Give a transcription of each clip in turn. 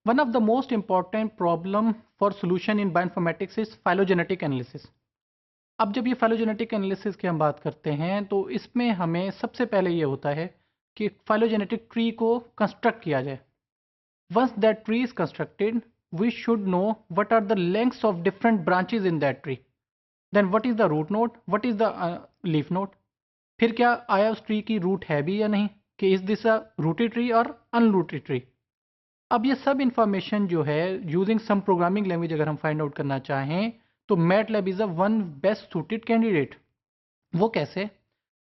One of the most important problem for solution in bioinformatics is phylogenetic analysis. अब जब ये phylogenetic analysis की हम बात करते हैं तो इसमें हमें सबसे पहले ये होता है कि phylogenetic tree को construct किया जाए. Once that tree is constructed, we should know what are the lengths of different branches in that tree. Then what is the root node? What is the leaf node? फिर क्या आया उस tree की root है भी या नहीं, कि is this a rooted tree और अनरूटेड ट्री. अब ये सब इंफॉर्मेशन जो है यूजिंग सम प्रोग्रामिंग लैंग्वेज अगर हम फाइंड आउट करना चाहें तो MATLAB is a one best suited candidate. वो कैसे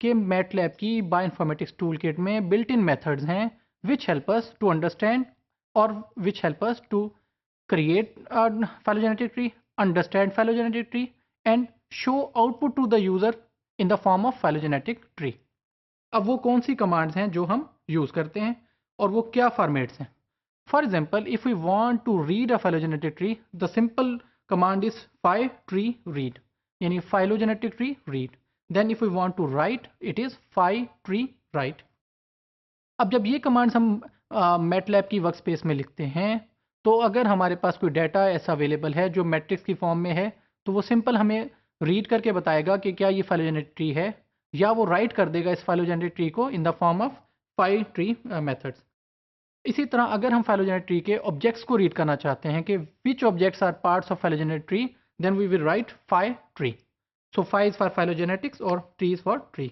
कि मैटलैब की बायोइन्फॉर्मेटिक्स टूल किट में बिल्ट इन मेथड्स हैं which help us to understand और which help us to create a phylogenetic tree, understand phylogenetic tree, and show output to the user in the form of phylogenetic tree. अब वो कौन सी commands हैं जो हम use करते हैं और वो क्या फॉर्मेट्स हैं. For example if we want to read a phylogenetic tree, the simple command is phi tree read, यानी phylogenetic tree read. Then if we want to write it is phi tree write. अब जब ये commands हम MATLAB की work space में लिखते हैं तो अगर हमारे पास कोई डाटा ऐसा अवेलेबल है जो मैट्रिक्स की फॉर्म में है तो वो सिंपल हमें रीड करके बताएगा कि क्या ये phylogenetic ट्री है, या वो राइट कर देगा इस phylogenetic ट्री को in the form of phi tree methods. इसी तरह अगर हम phylogenetic ट्री के ऑब्जेक्ट्स को रीड करना चाहते हैं कि which objects are parts of phylogenetic tree, then we will write phi tree. So phi is for phylogenetics और tree is for tree.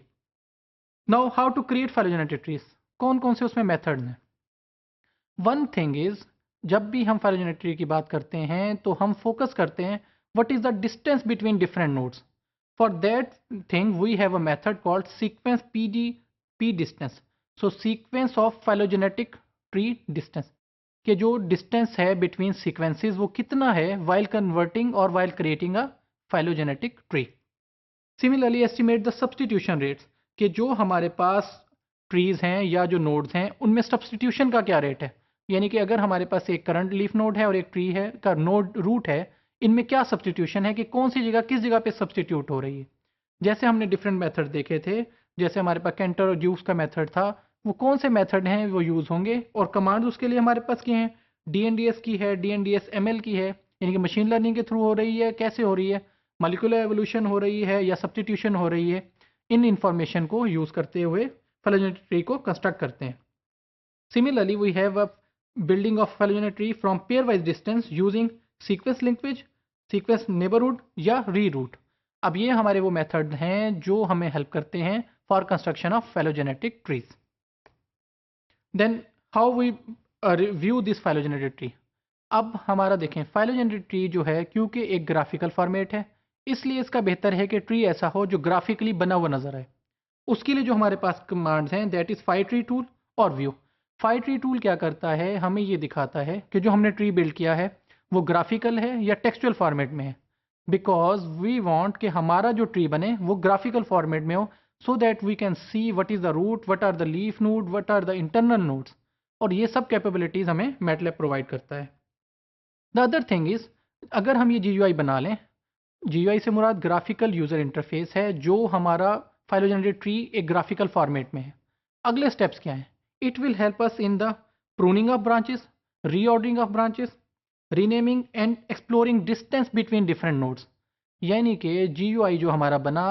Now how to create phylogenetic trees, कौन कौन से उसमें मेथड्स हैं. वन थिंग इज जब भी हम phylogenetic tree की बात करते हैं तो हम फोकस करते हैं what is the distance between different nodes. For that thing we have a method called sequence P distance. So sequence of phylogenetic tree distance, कि जो डिस्टेंस है बिटवीन सीक्वेंसेस वो कितना है वाइल कन्वर्टिंग और while creating a phylogenetic tree. Similarly estimate the substitution rates, कि जो हमारे पास ट्रीज हैं या जो नोड्स हैं उनमें सब्सटीट्यूशन का क्या रेट है, यानी कि अगर हमारे पास एक करंट लीफ नोड है और एक ट्री है का नोड रूट है, इनमें क्या सब्सटीट्यूशन है कि कौन सी जगह किस जगह पे सब्सटीट्यूट हो रही है. जैसे हमने डिफरेंट मेथड देखे थे, जैसे हमारे पास कैंटर और ड्यूस का मेथड था, वो कौन से मेथड हैं वो यूज़ होंगे और कमांड्स उसके लिए हमारे पास क्या हैं. DNDS की है, DNDS ML की है, यानी कि मशीन लर्निंग के थ्रू हो रही है, कैसे हो रही है, मॉलिक्यूलर एवोल्यूशन हो रही है या सब्सटीट्यूशन हो रही है. इन इंफॉर्मेशन को यूज़ करते हुए phylogenetic ट्री को कंस्ट्रक्ट करते हैं. Similarly, we have a building of phylogenetic tree from pairwise distance using sequence linkage, sequence neighborhood या reroute. अब ये हमारे वो मेथड हैं जो हमें हेल्प करते हैं for construction of phylogenetic trees. Then how we view this phylogenetic tree. अब हमारा देखें phylogenetic tree जो है क्योंकि एक ग्राफिकल फॉर्मेट है इसलिए इसका बेहतर है कि ट्री ऐसा हो जो ग्राफिकली बना हुआ नजर आए. उसके लिए जो हमारे पास कमांड्स हैं that is phi tree tool और व्यू. phi tree टूल क्या करता है, हमें ये दिखाता है कि जो हमने ट्री बिल्ड किया है वो ग्राफिकल है या टेक्सचुअल फॉर्मेट में है, बिकॉज वी वांट कि हमारा जो ट्री बने वो ग्राफिकल फॉर्मेट में हो, so that we can see what is the root, what are the leaf node, what are the internal nodes. और ये सब कैपेबिलिटीज़ हमें मैटलैब प्रोवाइड करता है. द अदर थिंग इज़ अगर हम ये GUI बना लें, GUI से मुराद ग्राफिकल यूज़र इंटरफेस है जो हमारा phylogenetic ट्री एक ग्राफिकल फॉर्मेट में है. अगले स्टेप्स क्या हैं, it will help us in the pruning of branches, reordering of branches, renaming and exploring distance between different nodes. यानी कि GUI जो हमारा बना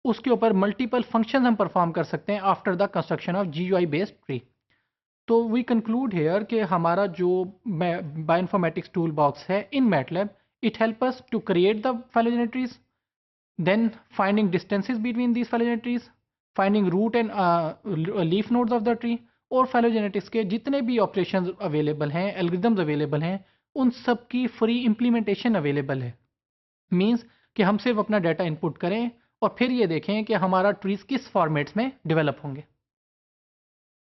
उसके ऊपर मल्टीपल फंक्शन हम परफॉर्म कर सकते हैं after the construction of GUI based tree. तो वी कंक्लूड हेयर कि हमारा जो बायोइन्फॉर्मेटिक्स टूल बॉक्स है in MATLAB, it help us to create the phylogenetic trees, then finding distances between these phylogenetic trees, finding root and leaf nodes of the tree, और phylogenetics के जितने भी operations available हैं, algorithms available हैं, उन सब की फ्री इम्प्लीमेंटेशन अवेलेबल है. मींस कि हम सिर्फ अपना डाटा इनपुट करें और फिर ये देखें कि हमारा ट्रीज किस फॉर्मेट्स में डेवलप होंगे.